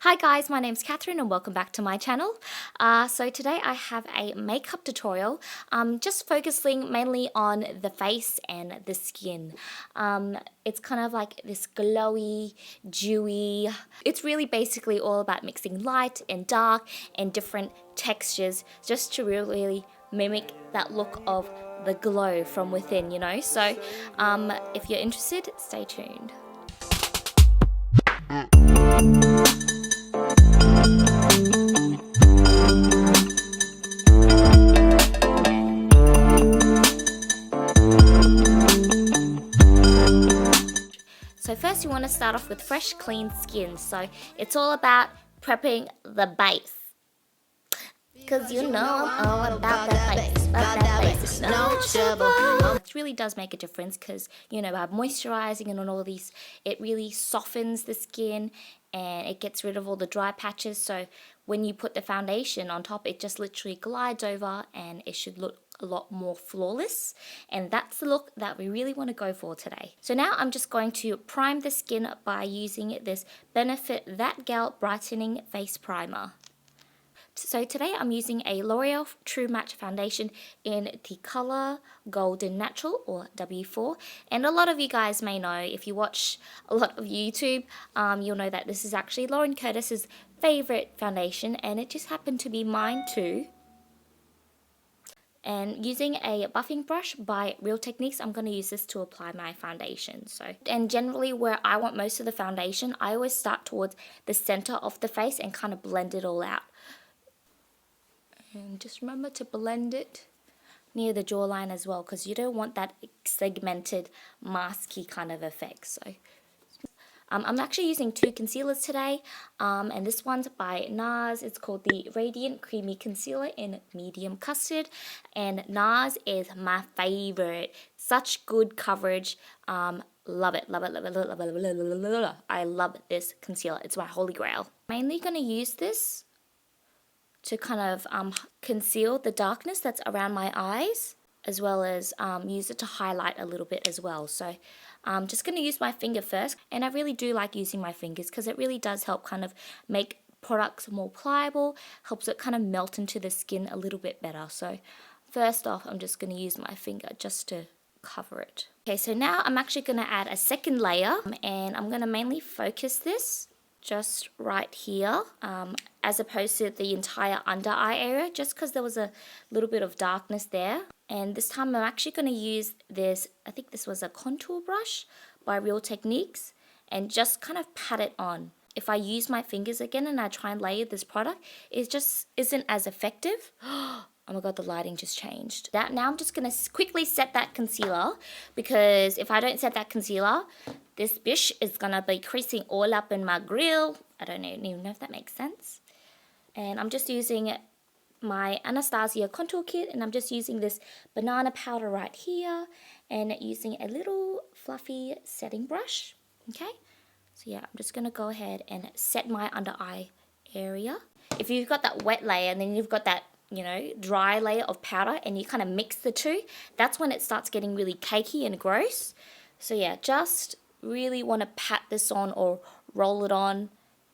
Hi guys, my name's Catherine and welcome back to my channel. So today I have a makeup tutorial, just focusing mainly on the face and the skin. It's kind of like this glowy, dewy. It's really basically all about mixing light and dark and different textures just to really mimic that look of the glow from within, you know. So if you're interested, stay tuned. So first you want to start off with fresh, clean skin. So it's all about prepping the base. Because you know I'm all about that base, but that base is no trouble. It really does make a difference because, you know, by moisturizing and all these, it really softens the skin and it gets rid of all the dry patches. So when you put the foundation on top, it just literally glides over and it should look a lot more flawless, and that's the look that we really want to go for today. So now I'm just going to prime the skin by using this Benefit That Gal Brightening Face Primer. So today I'm using a L'Oreal True Match Foundation in the color Golden Natural, or W4. And a lot of you guys may know, if you watch a lot of YouTube, you'll know that this is actually Lauren Curtis's favorite foundation, and it just happened to be mine too. And using a buffing brush by Real Techniques, I'm going to use this to apply my foundation. And generally where I want most of the foundation, I always start towards the center of the face and kind of blend it all out. And just remember to blend it near the jawline as well, because you don't want that segmented, masky kind of effect. So I'm actually using two concealers today, and this one's by NARS. It's called the Radiant Creamy Concealer in Medium Custard, and NARS is my favorite. Such good coverage. Love it, love it, love it, love it, love it, love it, love it, love it. I love this concealer. It's my holy grail. Mainly going to use this to kind of conceal the darkness that's around my eyes, as well as use it to highlight a little bit as well. So I'm just going to use my finger first, and I really do like using my fingers because it really does help kind of make products more pliable, helps it kind of melt into the skin a little bit better. So first off, I'm just going to use my finger just to cover it. Okay, so now I'm actually going to add a second layer, and I'm going to mainly focus this just right here, as opposed to the entire under eye area, just because there was a little bit of darkness there. And this time I'm actually going to use this, I think this was a contour brush by Real Techniques, and just kind of pat it on. If I use my fingers again and I try and layer this product, it just isn't as effective. Oh my god, the lighting just changed. Now I'm just going to quickly set that concealer, because if I don't set that concealer, this bish is going to be creasing all up in my grill. I don't even know if that makes sense. And I'm just using my Anastasia contour kit, and I'm just using this banana powder right here and using a little fluffy setting brush. Okay, so yeah, I'm just going to go ahead and set my under eye area. If you've got that wet layer and then you've got that, you know, dry layer of powder, and you kind of mix the two, that's when it starts getting really cakey and gross. So yeah, just really want to pat this on or roll it on,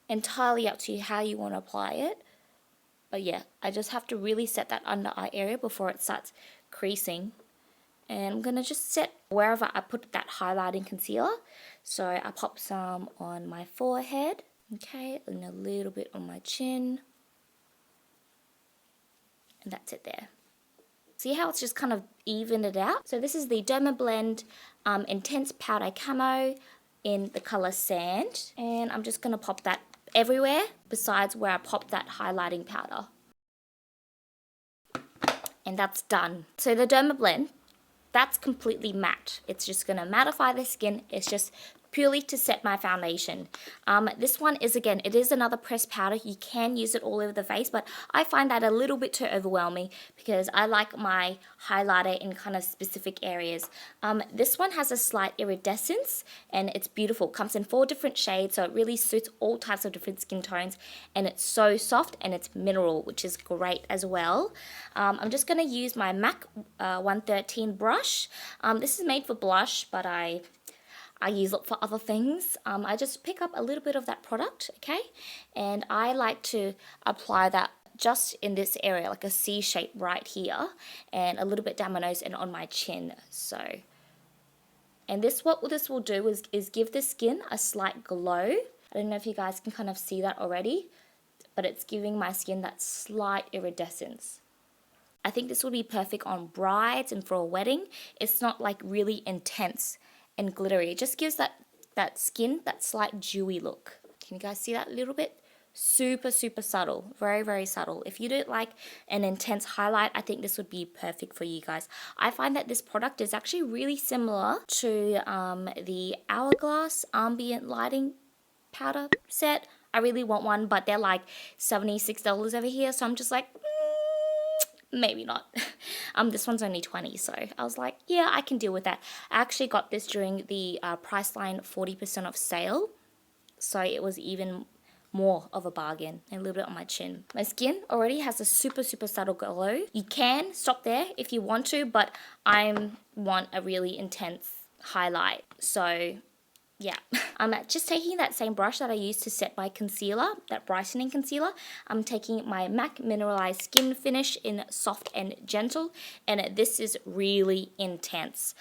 entirely up to you how you want to apply it. But yeah, I just have to really set that under eye area before it starts creasing. And I'm going to just set wherever I put that highlighting concealer. So I pop some on my forehead, okay, and a little bit on my chin. And that's it there. See how it's just kind of evened it out? So this is the Dermablend Intense Powder Camo in the color Sand. And I'm just going to pop that everywhere besides where I popped that highlighting powder. And that's done. So the Dermablend, that's completely matte. It's just going to mattify the skin. It's just purely to set my foundation. This one is, again, it is another pressed powder. You can use it all over the face, but I find that a little bit too overwhelming because I like my highlighter in kind of specific areas. This one has a slight iridescence, and it's beautiful. It comes in 4 different shades, so it really suits all types of different skin tones, and it's so soft and it's mineral, which is great as well. I'm just going to use my MAC 113 brush. This is made for blush, but I I use it for other things. I just pick up a little bit of that product, okay? And I like to apply that just in this area, like a C shape right here, and a little bit down my nose and on my chin. So, and what this will do is give the skin a slight glow. I don't know if you guys can kind of see that already, but it's giving my skin that slight iridescence. I think this would be perfect on brides and for a wedding. It's not like really intense and glittery. It just gives that skin that slight dewy look. Can you guys see that a little bit? Super, super subtle. Very, very subtle. If you don't like an intense highlight, I think this would be perfect for you guys. I find that this product is actually really similar to the Hourglass Ambient Lighting Powder set. I really want one, but they're like $76 over here, so I'm just like, maybe not. This one's only 20, so I was like, yeah, I can deal with that. I actually got this during the Priceline 40% off sale, so it was even more of a bargain, and a little bit on my chin. My skin already has a super, super subtle glow. You can stop there if you want to, but I want a really intense highlight, so yeah. I'm just taking that same brush that I used to set my concealer, that brightening concealer. I'm taking my MAC Mineralized Skin Finish in Soft and Gentle, and this is really intense.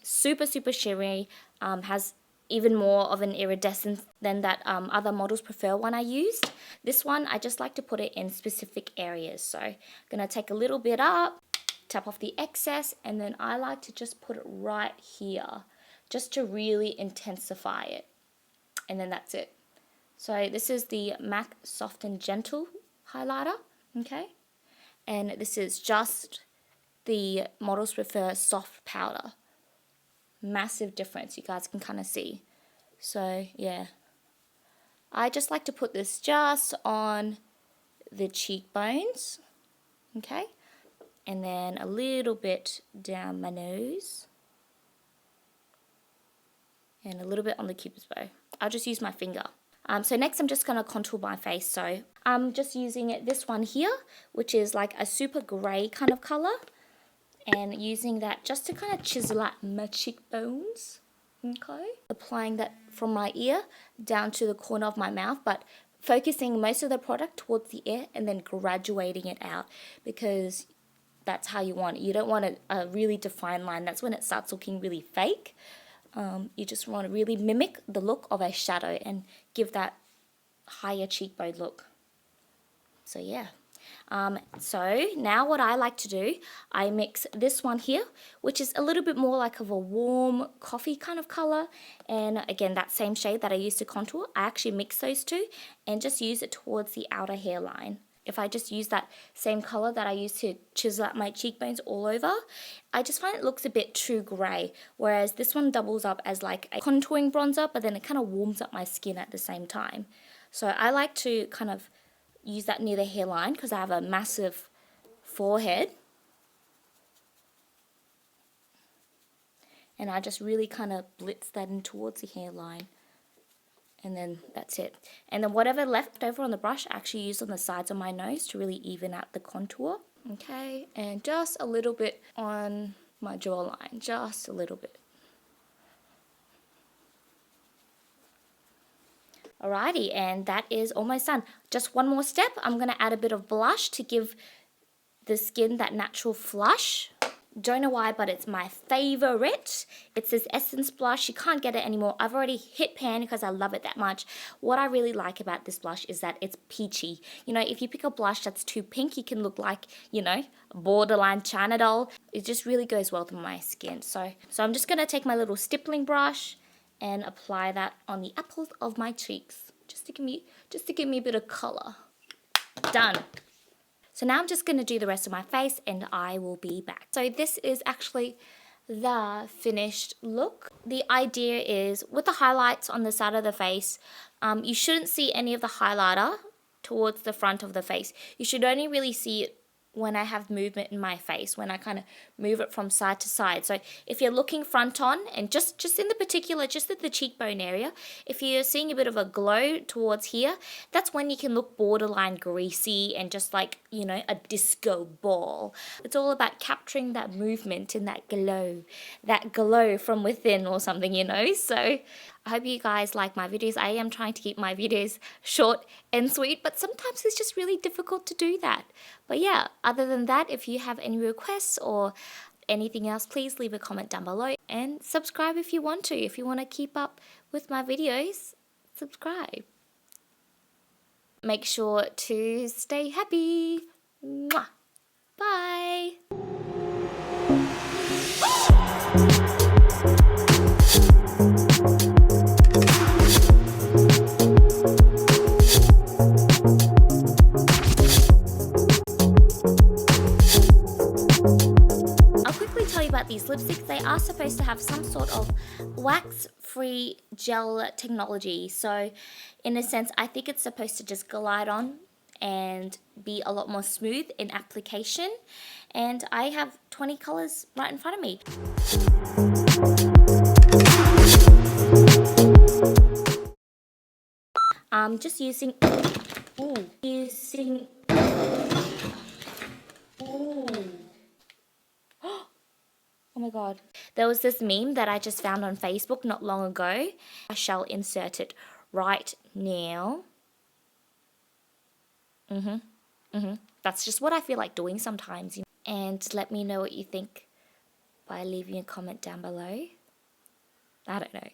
Super, super shimmery, has even more of an iridescence than that other Models Prefer one I used. This one, I just like to put it in specific areas. So I'm going to take a little bit up, tap off the excess, and then I like to just put it right here, just to really intensify it. And then that's it. So this is the MAC Soft and Gentle highlighter, okay? And this is just the Models Prefer Soft Powder. Massive difference, you guys can kind of see. So yeah, I just like to put this just on the cheekbones, okay? And then a little bit down my nose. And a little bit on the cupid's bow. I'll just use my finger. So next I'm just going to contour my face. So I'm just using this one here, which is like a super grey kind of colour. And using that just to kind of chisel out my cheekbones. Okay. Applying that from my ear down to the corner of my mouth, but focusing most of the product towards the ear and then graduating it out, because that's how you want it. You don't want a really defined line. That's when it starts looking really fake. You just want to really mimic the look of a shadow and give that higher cheekbone look. So yeah. So now what I like to do, I mix this one here, which is a little bit more like of a warm coffee kind of color, and again that same shade that I used to contour, I actually mix those two and just use it towards the outer hairline. If I just use that same color that I used to chisel out my cheekbones all over, I just find it looks a bit too grey, whereas this one doubles up as like a contouring bronzer, but then it kind of warms up my skin at the same time. So I like to kind of use that near the hairline because I have a massive forehead. And I just really kind of blitz that in towards the hairline. And then that's it. And then whatever left over on the brush, I actually use on the sides of my nose to really even out the contour. Okay, and just a little bit on my jawline, just a little bit. Alrighty, and that is almost done. Just one more step. I'm going to add a bit of blush to give the skin that natural flush. Don't know why, but it's my favorite. It's this Essence blush. You can't get it anymore. I've already hit pan because I love it that much. What I really like about this blush is that it's peachy. You know, if you pick a blush that's too pink, you can look like, you know, borderline China doll. It just really goes well with my skin. So I'm just going to take my little stippling brush and apply that on the apples of my cheeks, just to give me a bit of color. Done. So now I'm just going to do the rest of my face and I will be back. So this is actually the finished look. The idea is with the highlights on the side of the face, you shouldn't see any of the highlighter towards the front of the face. You should only really see it when I have movement in my face, when I kind of move it from side to side. So if you're looking front on, and just in the particular, just at the cheekbone area, if you're seeing a bit of a glow towards here, that's when you can look borderline greasy and just like, you know, a disco ball. It's all about capturing that movement and that glow from within or something, you know. So I hope you guys like my videos. I am trying to keep my videos short and sweet, but sometimes it's just really difficult to do that. But yeah, other than that, if you have any requests or anything else, please leave a comment down below and subscribe if you want to. If you want to keep up with my videos, subscribe. Make sure to stay happy. Mwah. Bye. These lipsticks, they are supposed to have some sort of wax-free gel technology. So in a sense, I think it's supposed to just glide on and be a lot more smooth in application. And I have 20 colors right in front of me. Just using oh my god. There was this meme that I just found on Facebook not long ago. I shall insert it right now. That's just what I feel like doing sometimes. You know? And let me know what you think by leaving a comment down below. I don't know.